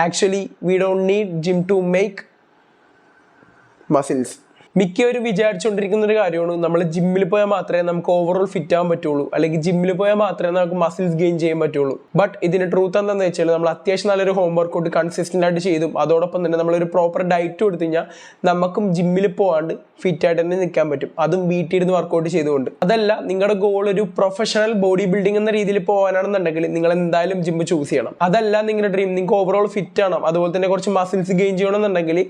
Actually, we don't need gym to make muscles. മിക്കവരും വിചാരിച്ചുകൊണ്ടിരിക്കുന്ന ഒരു കാര്യമാണ് നമ്മൾ ജിമ്മിൽ പോയാൽ മാത്രമേ നമുക്ക് ഓവറോൾ ഫിറ്റ് ആവാൻ പറ്റുള്ളൂ, അല്ലെങ്കിൽ ജിമ്മിൽ പോയാൽ മാത്രമേ നമുക്ക് മസിൽസ് ഗെയിൻ ചെയ്യാൻ പറ്റുള്ളൂ. ബട്ട് ഇതിന്റെ ട്രൂത്ത് എന്താണെന്ന് വെച്ചാൽ നമ്മൾ അത്യാവശ്യം നല്ലൊരു ഹോം വർക്കൗട്ട് കൺസിസ്റ്റന്റ് ആയിട്ട് ചെയ്തും അതോടൊപ്പം തന്നെ നമ്മളൊരു പ്രോപ്പർ ഡയറ്റ് കൊടുത്തു കഴിഞ്ഞാൽ നമുക്കും ജിമ്മിൽ പോകാണ്ട് ഫിറ്റ് ആയിട്ട് തന്നെ നിൽക്കാൻ പറ്റും, അതും വീട്ടിൽ ഇരുന്ന് വർക്കൗട്ട് ചെയ്തുകൊണ്ട്. അതല്ല നിങ്ങളുടെ ഗോൾ ഒരു പ്രൊഫഷണൽ ബോഡി ബിൽഡിംഗ് എന്ന രീതിയിൽ പോകാനാണെന്നുണ്ടെങ്കിൽ നിങ്ങൾ എന്തായാലും ജിമ്മ് ചൂസ് ചെയ്യണം. അതല്ല നിങ്ങളുടെ ഡ്രീം, നിങ്ങൾക്ക് ഓവറോൾ ഫിറ്റ് ആണ്, അതുപോലെ തന്നെ കുറച്ച് മസിൽസ് ഗെയിൻ ചെയ്യണമെന്നുണ്ടെങ്കിൽ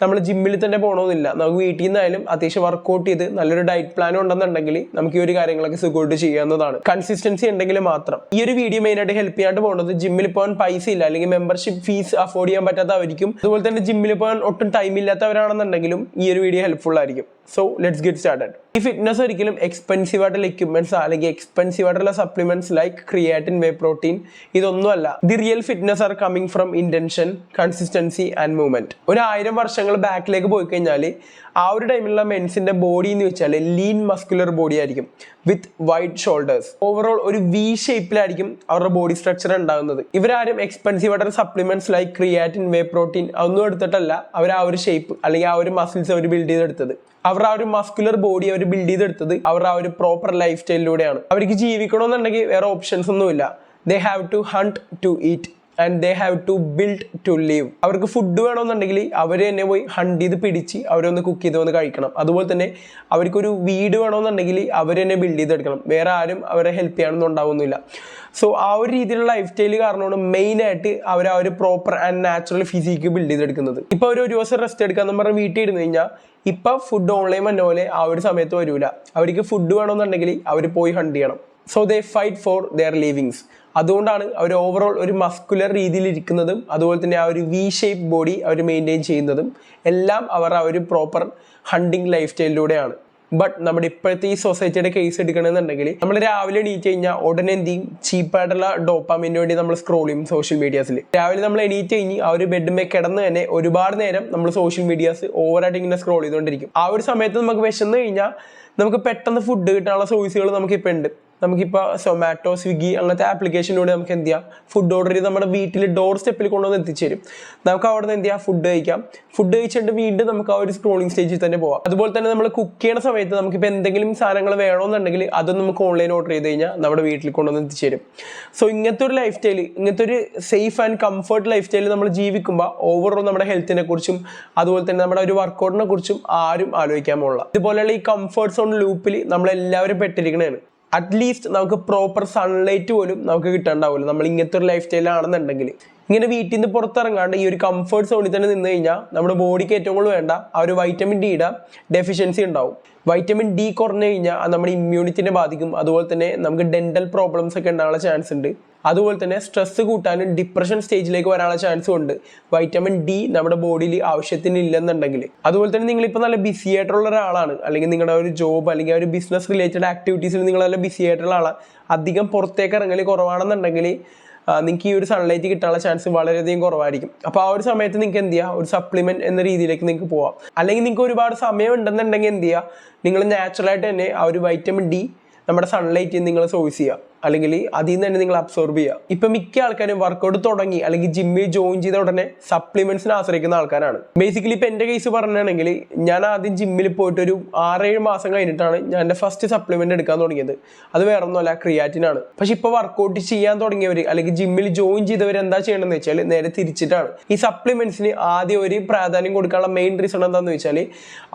നമ്മൾ ജിമ്മിൽ തന്നെ പോകണമെന്നില്ല. നമുക്ക് വീട്ടിൽ നിന്നായാലും അത്യാവശ്യം വർക്കൗട്ട് ചെയ്ത് നല്ലൊരു ഡയറ്റ് പ്ലാൻ ഉണ്ടെന്നുണ്ടെങ്കിൽ നമുക്ക് ഈ ഒരു കാര്യങ്ങളൊക്കെ സുഖമായിട്ട് ചെയ്യാവുന്നതാണ്, കൺസിസ്റ്റൻസി ഉണ്ടെങ്കിൽ മാത്രം. ഈ ഒരു വീഡിയോ മെയിനായിട്ട് ഹെൽപ്പ് ചെയ്യാണ്ട് പോകുന്നത് ജിമ്മിൽ പോകാൻ പൈസ ഇല്ല അല്ലെങ്കിൽ മെമ്പർഷിപ്പ് ഫീസ് അഫോർഡ് ചെയ്യാൻ പറ്റാത്തവരിക്കും, അതുപോലെ തന്നെ ജിമ്മിൽ പോകാൻ ഒട്ടും ടൈം ഇല്ലാത്തവരാണെന്നുണ്ടെങ്കിലും ഈ ഒരു വീഡിയോ ഹെൽപ്ഫുൾ ആയിരിക്കും. So let's get started. ഈ ഫിറ്റ്നസ് ഒരിക്കലും എക്സ്പെൻസീവ് ആയിട്ടുള്ള എക്യുപ്മെന്റ്സ് അല്ലെങ്കിൽ എക്സ്പെൻസീവ് ആയിട്ടുള്ള supplements like creatine, whey protein ഇതൊന്നുമല്ല. The real fitness are coming from intention, consistency and movement. 1000 വർഷങ്ങൾ ബാക്കിലേക്ക് പോയി കഴിഞ്ഞാൽ ആ ഒരു ടൈമിലുള്ള മെൻസിന്റെ ബോഡി എന്ന് വെച്ചാൽ ലീൻ മസ്കുലർ ബോഡി ആയിരിക്കും വിത്ത് വൈഡ് ഷോൾഡേഴ്സ്. ഓവറോൾ ഒരു വി ഷേപ്പിലായിരിക്കും അവരുടെ ബോഡി സ്ട്രക്ചർ ഉണ്ടാകുന്നത്. ഇവരാരും എക്സ്പെൻസീവ് ആയിട്ടുള്ള supplements like creatine, whey protein അതൊന്നും എടുത്തിട്ടല്ല അവർ ആ ഒരു ഷേപ്പ് അല്ലെങ്കിൽ ആ ഒരു മസിൽസ് അവർ ബിൽഡ് ചെയ്തെടുത്തത്. അവർ ആ ഒരു മസ്കുലർ ബോഡി അവർ ബിൽഡ് ചെയ്തെടുത്തത് അവരുടെ ആ ഒരു പ്രോപ്പർ ലൈഫ് സ്റ്റൈലിലൂടെയാണ്. അവർക്ക് ജീവിക്കണമെന്നുണ്ടെങ്കിൽ വേറെ ഓപ്ഷൻസ് ഒന്നുമില്ല. They have to hunt to eat and they have to build to live. അവർക്ക് ഫുഡ് വേണമെന്നുണ്ടെങ്കിൽ അവർ തന്നെ പോയി ഹണ്ട് ചെയ്ത് പിടിച്ച് അവരൊന്ന് കുക്ക് ചെയ്ത് വന്ന് കഴിക്കണം. അതുപോലെ തന്നെ അവർക്കൊരു വീട് വേണമെന്നുണ്ടെങ്കിൽ അവർ തന്നെ ബിൽഡ് ചെയ്തെടുക്കണം, വേറെ ആരും അവരെ ഹെൽപ്പ് ചെയ്യാനൊന്നും ഉണ്ടാവുന്നില്ല. സോ ആ ഒരു രീതിയിലുള്ള ലൈഫ് സ്റ്റൈൽ കാരണമാണ് മെയിനായിട്ട് അവർ ആ ഒരു proper and natural physique build ചെയ്തെടുക്കുന്നത്. ഇപ്പോൾ ഒരു ദിവസം റെസ്റ്റ് എടുക്കാന്ന് പറഞ്ഞാൽ വീട്ടിൽ ഇരുന്ന് കഴിഞ്ഞാൽ ഇപ്പം ഫുഡ് ഓൺലൈൻ വന്ന പോലെ ആ ഒരു സമയത്ത് വരൂല. അവർക്ക് ഫുഡ് വേണമെന്നുണ്ടെങ്കിൽ അവർ പോയി ഹണ്ട് ചെയ്യണം. So they fight for their livings. അതുകൊണ്ടാണ് അവർ ഓവറോൾ ഒരു മസ്കുലർ രീതിയിൽ ഇരിക്കുന്നതും അതുപോലെ തന്നെ ആ ഒരു വി ഷേപ്പ് ബോഡി അവർ മെയിൻറ്റെയിൻ ചെയ്യുന്നതും എല്ലാം അവർ ആ ഒരു പ്രോപ്പർ ഹണ്ടിങ് ലൈഫ് സ്റ്റൈലിലൂടെയാണ്. ബട്ട് നമ്മുടെ ഇപ്പോഴത്തെ ഈ സൊസൈറ്റിയുടെ കേസ് എടുക്കണമെന്നുണ്ടെങ്കിൽ നമ്മൾ രാവിലെ എണീറ്റ് കഴിഞ്ഞാൽ ഉടനെ എന്ത് ചെയ്യും, ചീപ്പായിട്ടുള്ള ഡോപ്പാമിന് വേണ്ടി നമ്മൾ സ്ക്രോൾ ചെയ്യും സോഷ്യൽ മീഡിയാസിൽ. രാവിലെ നമ്മൾ എണീറ്റ് കഴിഞ്ഞ് ആ ഒരു ബെഡ്മേ കിടന്ന് തന്നെ ഒരുപാട് നേരം നമ്മൾ സോഷ്യൽ മീഡിയാസ് ഓവറായിട്ട് ഇങ്ങനെ സ്ക്രോൾ ചെയ്തുകൊണ്ടിരിക്കും. ആ ഒരു സമയത്ത് നമുക്ക് വിശന്ന് കഴിഞ്ഞാൽ നമുക്ക് പെട്ടെന്ന് ഫുഡ് കിട്ടാനുള്ള സോഴ്സുകൾ നമുക്കിപ്പോൾ ഉണ്ട്. നമുക്കിപ്പോൾ സൊമാറ്റോ, സ്വിഗ്ഗി അങ്ങനത്തെ ആപ്ലിക്കേഷനിലൂടെ നമുക്ക് എന്ത് ചെയ്യാം, ഫുഡ് ഓർഡർ ചെയ്ത് നമ്മുടെ വീട്ടിൽ ഡോർ സ്റ്റെപ്പിൽ കൊണ്ടുവന്ന് എത്തിച്ചേരും. നമുക്ക് അവിടെ നിന്ന് എന്ത് ചെയ്യാം, ഫുഡ് കഴിക്കാം. ഫുഡ് കഴിച്ചിട്ട് വീണ്ടും നമുക്ക് ആ ഒരു സ്ക്രോളിംഗ് സ്റ്റേജിൽ തന്നെ പോവാം. അതുപോലെ തന്നെ നമ്മൾ കുക്ക് ചെയ്യുന്ന സമയത്ത് നമുക്കിപ്പോൾ എന്തെങ്കിലും സാധനങ്ങൾ വേണമെന്നുണ്ടെങ്കിൽ അതും നമുക്ക് ഓൺലൈൻ ഓർഡർ ചെയ്ത് കഴിഞ്ഞാൽ നമ്മുടെ വീട്ടിൽ കൊണ്ടുവന്ന് എത്തിച്ചേരും. സോ ഇങ്ങനത്തെ ഒരു ലൈഫ് സ്റ്റൈൽ, ഇങ്ങനത്തെ ഒരു safe and comfort life style നമ്മൾ ജീവിക്കുമ്പോൾ ഓവറോൾ നമ്മുടെ ഹെൽത്തിനെ കുറിച്ചും അതുപോലെ തന്നെ നമ്മുടെ ഒരു വർക്കൗട്ടിനെ കുറിച്ചും ആരും ആലോചിക്കാൻ പോലുള്ള ഇതുപോലെയുള്ള ഈ കംഫർട്ട് സോൺ ലൂപ്പിൽ നമ്മളെല്ലാവരും പെട്ടിരിക്കണതാണ്. അറ്റ്ലീസ്റ്റ് നമുക്ക് പ്രോപ്പർ സൺലൈറ്റ് പോലും നമുക്ക് കിട്ടാണ്ടാവില്ല നമ്മൾ ഇങ്ങനത്തെ ഒരു ലൈഫ് സ്റ്റൈലാണെന്നുണ്ടെങ്കിൽ. ഇങ്ങനെ വീട്ടിൽ നിന്ന് പുറത്തിറങ്ങാണ്ട് ഈ ഒരു കംഫർട്ട് സോണിൽ തന്നെ നിന്ന് കഴിഞ്ഞാൽ നമ്മുടെ ബോഡിക്ക് ഏറ്റവും കൂടുതൽ വേണ്ട ആ ഒരു വൈറ്റമിൻ ഡിയുടെ ഡെഫിഷ്യൻസി ഉണ്ടാവും. വൈറ്റമിൻ ഡി കുറഞ്ഞു കഴിഞ്ഞാൽ അത് നമ്മുടെ ഇമ്മ്യൂണിറ്റിനെ ബാധിക്കും. അതുപോലെ തന്നെ നമുക്ക് ഡെന്റൽ പ്രോബ്ലംസ് ഒക്കെ ഉണ്ടാകാനുള്ള ചാൻസ് ഉണ്ട്. അതുപോലെ തന്നെ സ്ട്രെസ് കൂട്ടാനും ഡിപ്രഷൻ സ്റ്റേജിലേക്ക് വരാനുള്ള ചാൻസും ഉണ്ട് വൈറ്റമിൻ ഡി നമ്മുടെ ബോഡിയിൽ ആവശ്യത്തിന് ഇല്ലെന്നുണ്ടെങ്കിൽ. അതുപോലെ തന്നെ നിങ്ങളിപ്പോൾ നല്ല ബിസി ആയിട്ടുള്ള ഒരാളാണ്, അല്ലെങ്കിൽ നിങ്ങളുടെ ഒരു ജോബ് അല്ലെങ്കിൽ ഒരു ബിസിനസ് റിലേറ്റഡ് ആക്ടിവിറ്റീസിൽ നിങ്ങൾ നല്ല ബിസി ആയിട്ടുള്ള ആളാണ്, അധികം പുറത്തേക്ക് ഇറങ്ങൽ കുറവാണെന്നുണ്ടെങ്കിൽ നിങ്ങൾക്ക് ഈ ഒരു സൺലൈറ്റ് കിട്ടാനുള്ള ചാൻസ് വളരെയധികം കുറവായിരിക്കും. അപ്പോൾ ആ ഒരു സമയത്ത് നിങ്ങൾക്ക് എന്ത് ചെയ്യുക, ഒരു സപ്ലിമെന്റ് എന്ന രീതിയിലേക്ക് നിങ്ങൾക്ക് പോവാം. അല്ലെങ്കിൽ നിങ്ങൾക്ക് ഒരുപാട് സമയം ഉണ്ടെന്നുണ്ടെങ്കിൽ എന്ത് ചെയ്യുക, നിങ്ങൾ നാച്ചുറലായിട്ട് തന്നെ ആ ഒരു വൈറ്റമിൻ ഡി നമ്മുടെ സൺലൈറ്റിൽ നിങ്ങൾ സോഴ്സ് ചെയ്യുക, അല്ലെങ്കിൽ അതിൽ നിന്ന് തന്നെ നിങ്ങൾ അബ്സോർബ് ചെയ്യുക. ഇപ്പം മിക്ക ആൾക്കാരും വർക്കൗട്ട് തുടങ്ങി അല്ലെങ്കിൽ ജിമ്മിൽ ജോയിൻ ചെയ്ത ഉടനെ സപ്ലിമെന്റ്സിനെ ആശ്രയിക്കുന്ന ആൾക്കാരാണ്. ബേസിക്കലി ഇപ്പം എൻ്റെ കേസ് പറയുകയാണെങ്കിൽ ഞാൻ ആദ്യം ജിമ്മിൽ പോയിട്ട് ഒരു 6-7 മാസം കഴിഞ്ഞിട്ടാണ് ഞാൻ എൻ്റെ ഫസ്റ്റ് സപ്ലിമെന്റ് എടുക്കാൻ തുടങ്ങിയത്. അത് വേറെ ഒന്നുമല്ല, ക്രിയാറ്റിനാണ്. പക്ഷെ ഇപ്പോൾ വർക്കൗട്ട് ചെയ്യാൻ തുടങ്ങിയവർ അല്ലെങ്കിൽ ജിമ്മിൽ ജോയിൻ ചെയ്തവർ എന്താ ചെയ്യണമെന്ന് വെച്ചാൽ നേരെ തിരിച്ചിട്ടാണ്. ഈ സപ്ലിമെന്റ്സിന് ആദ്യം ഒരു പ്രാധാന്യം കൊടുക്കാനുള്ള മെയിൻ റീസൺ എന്താണെന്ന് വെച്ചാൽ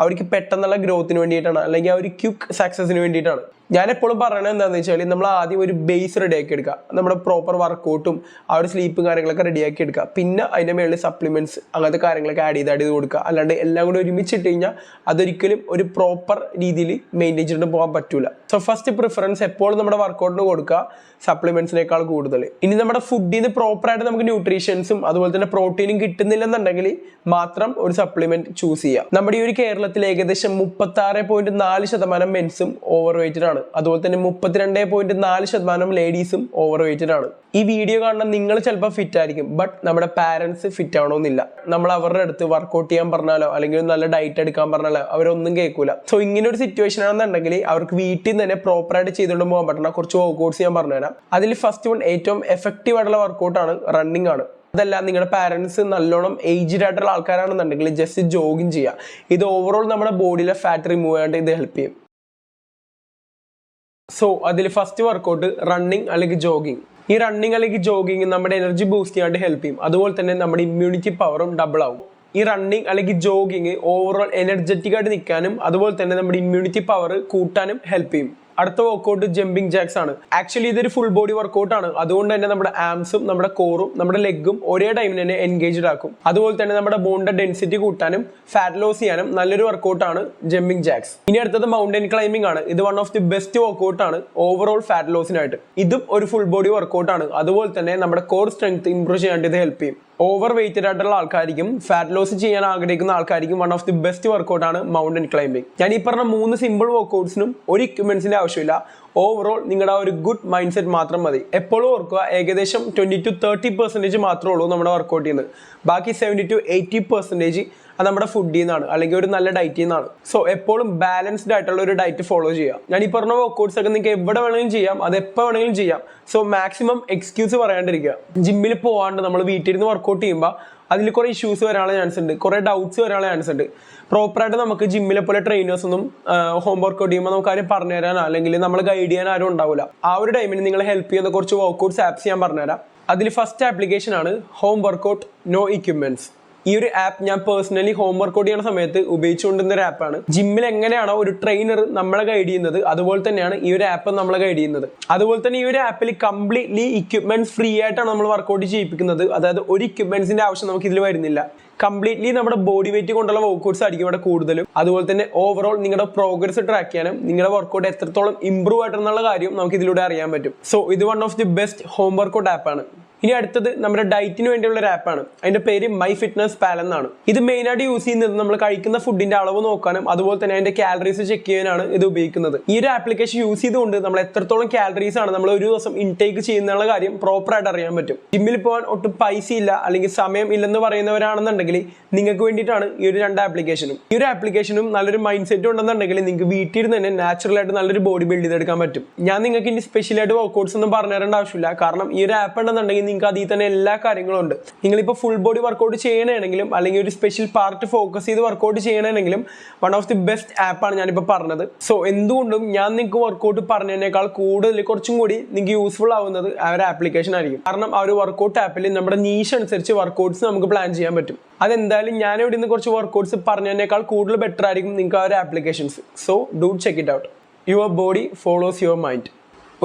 അവർക്ക് പെട്ടെന്നുള്ള ഗ്രോത്തിന് വേണ്ടിയിട്ടാണ്, അല്ലെങ്കിൽ ആ ഒരു ക്വിക്ക് സക്സസിന് വേണ്ടിയിട്ടാണ്. ഞാൻ എപ്പോഴും പറയണത് എന്താണെന്ന് വെച്ചാൽ നമ്മൾ ആദ്യം ഒരു ബേസ് റെഡിയാക്കി എടുക്കുക, നമ്മുടെ പ്രോപ്പർ വർക്കൗട്ടും ആ ഒരു സ്ലീപ്പും കാര്യങ്ങളൊക്കെ റെഡിയാക്കി എടുക്കുക. പിന്നെ അതിൻ്റെ മേളിൽ സപ്ലിമെന്റ്സ് അങ്ങനത്തെ കാര്യങ്ങളൊക്കെ ആഡ് ചെയ്ത് കൊടുക്കുക. അല്ലാണ്ട് എല്ലാം കൂടി ഒരുമിച്ചിട്ട് കഴിഞ്ഞാൽ അതൊരിക്കലും ഒരു പ്രോപ്പർ രീതിയിൽ മെയിൻറ്റെയിൻ ചെയ്തിട്ട് പോകാൻ പറ്റൂല. സോ ഫസ്റ്റ് പ്രിഫറൻസ് എപ്പോഴും നമ്മുടെ വർക്കൗട്ടിന് കൊടുക്കുക, സപ്ലിമെന്റ്സിനേക്കാൾ കൂടുതൽ. ഇനി നമ്മുടെ ഫുഡിൽ നിന്ന് പ്രോപ്പറായിട്ട് നമുക്ക് ന്യൂട്രീഷൻസും അതുപോലെ തന്നെ പ്രോട്ടീനും കിട്ടുന്നില്ലെന്നുണ്ടെങ്കിൽ മാത്രം ഒരു സപ്ലിമെന്റ് ചൂസ് ചെയ്യാം. നമ്മുടെ ഈ ഒരു കേരളത്തിൽ ഏകദേശം 36.4% മെൻസും ഓവർ വെയ്റ്റഡ് ആണ്. അതുപോലെ തന്നെ 32.4% ലേഡീസും ഓവർ വെയ്റ്റഡ് ആണ്. ഈ വീഡിയോ കാണുന്ന നിങ്ങൾ ചിലപ്പോൾ ഫിറ്റ് ആയിരിക്കും, ബട്ട് നമ്മുടെ പാരൻസ് ഫിറ്റ് ആവണമെന്നില്ല. നമ്മൾ അവരുടെ അടുത്ത് വർക്കൗട്ട് ചെയ്യാൻ പറഞ്ഞാലോ അല്ലെങ്കിൽ നല്ല ഡയറ്റ് എടുക്കാൻ പറഞ്ഞാലോ അവരൊന്നും കേൾക്കൂല. സോ ഇങ്ങനെ ഒരു സിറ്റുവേഷൻ ആണെന്നുണ്ടെങ്കിൽ അവർക്ക് വീട്ടിൽ നിന്ന് തന്നെ പ്രോപ്പറായിട്ട് ചെയ്തുകൊണ്ട് പോകാൻ പറ്റുന്ന കുറച്ച് വർക്കൗട്ട്സ് ഞാൻ പറഞ്ഞുതരാം. അതിൽ ഫസ്റ്റ് വൺ ഏറ്റവും എഫക്റ്റീവ് ആയിട്ടുള്ള വർക്കൗട്ടാണ് റണ്ണിങ് ആണ്. അതല്ല നിങ്ങളുടെ പാരൻസ് നല്ലോണം ഏജ്ഡ് ആയിട്ടുള്ള ആൾക്കാരാണെന്നുണ്ടെങ്കിൽ ജസ്റ്റ് ജോഗിങ് ചെയ്യുക. ഇത് ഓവറോൾ നമ്മുടെ ബോഡിയിലെ ഫാറ്റ് റിമൂവ് ചെയ്യാണ്ട് ഇത് ഹെൽപ്പ് ചെയ്യും. സോ അതിൽ ഫസ്റ്റ് വർക്കൗട്ട് റണ്ണിങ് അല്ലെങ്കിൽ ജോഗിങ്. ഈ റണ്ണിങ് അല്ലെങ്കിൽ ജോഗിങ് നമ്മുടെ എനർജി ബൂസ്റ്റ് ചെയ്യാണ്ട് ഹെൽപ്പ് ചെയ്യും. അതുപോലെ തന്നെ നമ്മുടെ ഇമ്മ്യൂണിറ്റി പവറും ഡബിൾ ആവും. ഈ റണ്ണിങ് അല്ലെങ്കിൽ ജോഗിങ് ഓവറോൾ എനർജറ്റിക് ആയിട്ട് നിൽക്കാനും അതുപോലെ തന്നെ നമ്മുടെ ഇമ്മ്യൂണിറ്റി പവർ കൂട്ടാനും ഹെൽപ്പ് ചെയ്യും. അടുത്ത വർക്കൗട്ട് ജമ്പിങ് ജാക്സ് ആണ്. ആക്ച്വലി ഇതൊരു ഫുൾ ബോഡി വർക്കൗട്ട് ആണ്. അതുകൊണ്ട് തന്നെ നമ്മുടെ ആംസും നമ്മുടെ കോറും നമ്മുടെ ലെഗും ഒരേ ടൈമിൽ തന്നെ എൻഗേജ്ഡ് ആക്കും. അതുപോലെ തന്നെ നമ്മുടെ ബോണിന്റെ ഡെൻസിറ്റി കൂട്ടാനും ഫാറ്റ് ലോസ് ചെയ്യാനും നല്ലൊരു വർക്കൗട്ട് ആണ് ജമ്പിങ് ജാക്സ്. ഇനി അടുത്തത് മൗണ്ടൻ ക്ലൈംബിംഗ് ആണ്. ഇത് one of the best workout ആണ് ഓവറോൾ ഫാറ്റ് ലോസിനായിട്ട്. ഇതും ഒരു ഫുൾ ബോഡി വർക്കൗട്ട് ആണ്. അതുപോലെ തന്നെ നമ്മുടെ കോർ സ്ട്രെങ്ത് ഇംപ്രൂവ് ചെയ്യാൻ ഇത് ഹെൽപ്പ് ചെയ്യും. ഓവർ വെയിറ്റഡ് ആയിട്ടുള്ള ആൾക്കാർക്കും ഫാറ്റ് ലോസ് ചെയ്യാൻ ആഗ്രഹിക്കുന്ന ആൾക്കാർക്കും one of the best workout ആണ് മൗണ്ടൻ ക്ലൈംബിംഗ്. ഞാൻ ഈ പറഞ്ഞ 3 സിമ്പിൾ വർക്കൗട്ട്സിനും ഒരു ഇക്വിപ്മെന്റ്സിന്റെ ആവശ്യമില്ല. ഓവറോൾ നിങ്ങളുടെ ഒരു ഗുഡ് മൈൻഡ് സെറ്റ് മാത്രം മതി. എപ്പോഴും ഓർക്കുക, ഏകദേശം 20 to 30% മാത്രമേ ഉള്ളൂ നമ്മുടെ വർക്കൗട്ട് ചെയ്യുന്നത്. ബാക്കി 70 to 80% അത് നമ്മുടെ ഫുഡിൽ നിന്നാണ് അല്ലെങ്കിൽ ഒരു നല്ല ഡയറ്റിൽ നിന്നാണ്. സോ എപ്പോഴും ബാലൻസ്ഡ് ആയിട്ടുള്ള ഒരു ഡയറ്റ് ഫോളോ ചെയ്യുക. ഞാൻ ഈ പറഞ്ഞ വർക്കൗട്ട്സ് ഒക്കെ നിങ്ങൾക്ക് എവിടെ വേണമെങ്കിലും ചെയ്യാം, അത് എപ്പോൾ വേണമെങ്കിലും ചെയ്യാം. സോ മാക്സിമം എക്സ്ക്യൂസ് പറയാണ്ടിരിക്കുക. ജിമ്മിൽ പോകാണ്ട് നമ്മൾ വീട്ടിലിരുന്ന് വർക്കൗട്ട് ചെയ്യുമ്പോൾ അതിൽ കുറേ ഇഷ്യൂസ് വരാനുള്ള ചാൻസ് ഉണ്ട്, കുറേ ഡൗട്ട്സ് വരാനുള്ള ചാൻസ് ഉണ്ട്. പ്രോപ്പറായിട്ട് നമുക്ക് ജിമ്മിലെ പോലെ ട്രെയിനേഴ്സ് ഒന്നും ഹോം വർക്കൗട്ട് ചെയ്യുമ്പോൾ നമുക്ക് ആരും പറഞ്ഞു തരാനോ അല്ലെങ്കിൽ നമ്മൾ ഗൈഡ് ചെയ്യാൻ ആരും ഉണ്ടാവില്ല. ആ ഒരു ടൈമിന് നിങ്ങളെ ഹെൽപ്പ് ചെയ്യുന്ന കുറച്ച് വർക്കൗട്ട്സ് ആപ്സ് ഞാൻ പറഞ്ഞുതരാം. അതിൽ ഫസ്റ്റ് ആപ്ലിക്കേഷൻ ആണ് ഹോം വർക്കൗട്ട് നോ ഇക്വിപ്മെന്റ്സ്. ഈ ഒരു ആപ്പ് ഞാൻ പേഴ്സണലി ഹോം വർക്കൗട്ട് ചെയ്യുന്ന സമയത്ത് ഉപയോഗിച്ചുകൊണ്ടിരുന്ന ഒരു ആപ്പാണ്. ജിമ്മിൽ എങ്ങനെയാണോ ഒരു ട്രെയിനർ നമ്മളെ ഗൈഡ് ചെയ്യുന്നത് അതുപോലെ തന്നെയാണ് ഈ ഒരു ആപ്പ് നമ്മളെ ഗൈഡ് ചെയ്യുന്നത്. അതുപോലെ തന്നെ ഈ ഒരു ആപ്പിൽ കംപ്ലീറ്റ്ലി ഇക്വിപ്മെന്റ്സ് ഫ്രീ ആയിട്ടാണ് നമ്മൾ വർക്കൗട്ട് ചെയ്യിപ്പിക്കുന്നത്. അതായത് ഒരു ഇക്വിപ്മെന്റ്സിന്റെ ആവശ്യം നമുക്ക് ഇതിൽ വരുന്നില്ല. കംപ്ലീറ്റ്ലി നമ്മുടെ ബോഡി വെയിറ്റ് കൊണ്ടുള്ള വർക്കൗട്ട്സ് ആയിരിക്കും ഇവിടെ കൂടുതലും. അതുപോലെ തന്നെ ഓവറോൾ നിങ്ങളുടെ പ്രോഗ്രസ് ട്രാക്ക് ചെയ്യാനും നിങ്ങളുടെ വർക്കൗട്ട് എത്രത്തോളം ഇംപ്രൂവ് ആയിട്ടെന്നുള്ള കാര്യം നമുക്ക് ഇതിലൂടെ അറിയാൻ പറ്റും. സോ ഇത് one of the best home workout ആപ്പാണ്. ഇനി അടുത്തത് നമ്മുടെ ഡയറ്റിന് വേണ്ടിയുള്ള ഒരു ആപ്പാണ്. അതിന്റെ പേര് മൈ ഫിറ്റ്നസ് പാൽ എന്നാണ്. ഇത് മെയിനായിട്ട് യൂസ് ചെയ്യുന്നത് നമ്മൾ കഴിക്കുന്ന ഫുഡിന്റെ അളവ് നോക്കാനും അതുപോലെ തന്നെ അതിന്റെ കാലറീസ് ചെക്ക് ചെയ്യാനാണ് ഇത് ഉപയോഗിക്കുന്നത്. ഈ ഒരു ആപ്ലിക്കേഷൻ യൂസ് ചെയ്തുകൊണ്ട് നമ്മൾ എത്രത്തോളം കാലറീസ് ആണ് നമ്മൾ ഒരു ദിവസം ഇൻടേക്ക് ചെയ്യുന്നുള്ള കാര്യം പ്രോപ്പറായിട്ട് അറിയാൻ പറ്റും. ജിമ്മിൽ പോകാൻ ഒട്ടും പൈസ ഇല്ല അല്ലെങ്കിൽ സമയം ഇല്ലെന്ന് പറയുന്നവരാണെന്നുണ്ടെങ്കിൽ നിങ്ങൾക്ക് വേണ്ടിയിട്ടാണ് ഈ ഒരു 2 ആപ്ലിക്കേഷനും. ഈ ഒരു ആപ്ലിക്കേഷനും നല്ലൊരു മൈൻഡ് സെറ്റ് ഉണ്ടെന്നുണ്ടെങ്കിൽ നിങ്ങൾക്ക് വീട്ടിൽ നിന്ന് തന്നെ നാച്ചുറൽ ആയിട്ട് നല്ലൊരു ബോഡി ബിൽഡ് ചെയ്തെടുക്കാൻ പറ്റും. ഞാൻ നിങ്ങൾക്ക് ഇനി സ്പെഷ്യലായിട്ട് വർക്കൗട്ട്സ് ഒന്നും പറഞ്ഞു തരേണ്ട ആവശ്യമില്ല. കാരണം ഈ ഒരു ആപ്പ് ഉണ്ടെന്നുണ്ടെങ്കിൽ നിങ്ങൾക്ക് അതിൽ തന്നെ എല്ലാ കാര്യങ്ങളും ഉണ്ട്. നിങ്ങളിപ്പോൾ ഫുൾ ബോഡി വർക്കൗട്ട് ചെയ്യണമെങ്കിലും അല്ലെങ്കിൽ ഒരു സ്പെഷ്യൽ പാർട്ട് ഫോക്കസ് ചെയ്ത് വർക്കൗട്ട് ചെയ്യണമെങ്കിലും വൺ ഓഫ് ദി ബെസ്റ്റ് ആപ്പാണ് ഞാനിപ്പോൾ പറഞ്ഞത്. സോ എന്തുകൊണ്ടും ഞാൻ നിങ്ങൾക്ക് വർക്കൗട്ട് പറഞ്ഞതിനേക്കാൾ കൂടുതൽ കുറച്ചും കൂടി നിങ്ങൾക്ക് യൂസ്ഫുൾ ആവുന്നത് ആ ഒരു ആപ്ലിക്കേഷൻ ആയിരിക്കും. കാരണം ആ ഒരു വർക്കൗട്ട് ആപ്പിൽ നമ്മുടെ നീഷ് അനുസരിച്ച് വർക്കൗട്ട്സ് നമുക്ക് പ്ലാൻ ചെയ്യാൻ പറ്റും. അതെന്തായാലും ഞാൻ ഇവിടെ നിന്ന് കുറച്ച് വർക്കൗട്ട്സ് പറഞ്ഞതിനേക്കാൾ കൂടുതൽ ബെറ്റർ ആയിരിക്കും നിങ്ങൾക്ക് ആ ഒരു applications. So do check it out. Your body follows your mind.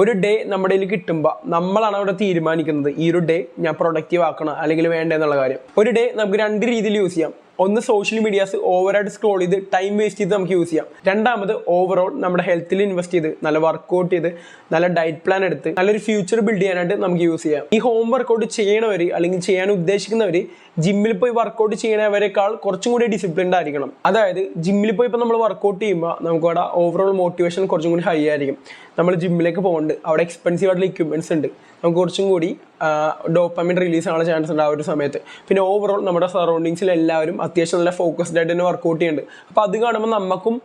ഒരു ഡേ നമ്മുടെ കയ്യിൽ കിട്ടുമ്പോൾ നമ്മളാണ് അവിടെ തീരുമാനിക്കുന്നത് ഈ ഒരു ഡേ ഞാൻ പ്രൊഡക്റ്റീവ് ആക്കണം അല്ലെങ്കിൽ വേണ്ട എന്നുള്ള കാര്യം. ഒരു ഡേ നമുക്ക് 2 രീതിയിൽ യൂസ് ചെയ്യാം. ഒന്ന് സോഷ്യൽ മീഡിയാസ് ഓവറായിട്ട് സ്ക്രോൾ ചെയ്ത് ടൈം വേസ്റ്റ് ചെയ്ത് നമുക്ക് യൂസ് ചെയ്യാം. രണ്ടാമത് ഓവറോൾ നമ്മുടെ ഹെൽത്തിൽ ഇൻവെസ്റ്റ് ചെയ്ത് നല്ല വർക്കൗട്ട് ചെയ്ത് നല്ല ഡയറ്റ് പ്ലാൻ എടുത്ത് നല്ലൊരു ഫ്യൂച്ചർ ബിൽഡ് ചെയ്യാനായിട്ട് നമുക്ക് യൂസ് ചെയ്യാം. ഈ ഹോം വർക്കൗട്ട് ചെയ്യണവർ അല്ലെങ്കിൽ ചെയ്യാൻ ഉദ്ദേശിക്കുന്നവർ ജിമ്മിൽ പോയി വർക്കൗട്ട് ചെയ്യണവരെക്കാൾ കുറച്ചും കൂടി ഡിസിപ്ലിൻഡ് ആയിരിക്കണം. അതായത് ജിമ്മിൽ പോയി ഇപ്പോൾ നമ്മൾ വർക്കൗട്ട് ചെയ്യുമ്പോൾ നമുക്ക് അവിടെ ഓവറോൾ മോട്ടിവേഷൻ കുറച്ചും കൂടി ഹൈ ആയിരിക്കും. നമ്മൾ ജിമ്മിലേക്ക് പോകുന്നുണ്ട്, അവിടെ എക്സ്പെൻസീവ് ആയിട്ടുള്ള ഇക്വിപ്മെന്റ്സ് ഉണ്ട്, നമുക്ക് കുറച്ചും കൂടി ഡോപ്പമിൻ റിലീസ് ആവാനുള്ള ചാൻസ് ഉണ്ട് ആ ഒരു സമയത്ത്. പിന്നെ ഓവറോൾ നമ്മുടെ സറൗണ്ടിങ്സിൽ എല്ലാവരും അത്യാവശ്യം നല്ല ഫോക്കസ്ഡ് ആയിട്ട് തന്നെ വർക്കൗട്ട് ചെയ്യുന്നുണ്ട്. അപ്പോൾ അത് കാണുമ്പോൾ നമുക്കും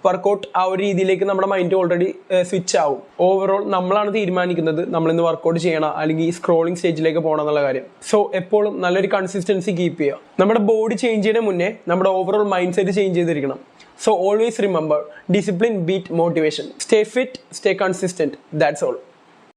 വർക്കൗട്ട് ആ ഒരു രീതിയിലേക്ക് നമ്മുടെ മൈൻഡ് ഓൾറെഡി സ്വിച്ച് ആവും. ഓവറോൾ നമ്മളാണ് തീരുമാനിക്കുന്നത് നമ്മളിന്ന് വർക്കൗട്ട് ചെയ്യണം അല്ലെങ്കിൽ ഈ സ്ക്രോളിംഗ് സ്റ്റേജിലേക്ക് പോകണം എന്നുള്ള കാര്യം. സോ എപ്പോഴും നല്ലൊരു കൺസിസ്റ്റൻസി കീപ്പ് ചെയ്യുക. നമ്മുടെ ബോഡി ചേഞ്ച് ചെയ്യുന്നതിന് മുന്നേ നമ്മുടെ ഓവറോൾ മൈൻഡ് സെറ്റ് ചേഞ്ച് ചെയ്തിരിക്കണം. So always remember, discipline beat motivation. Stay fit, stay consistent. That's all.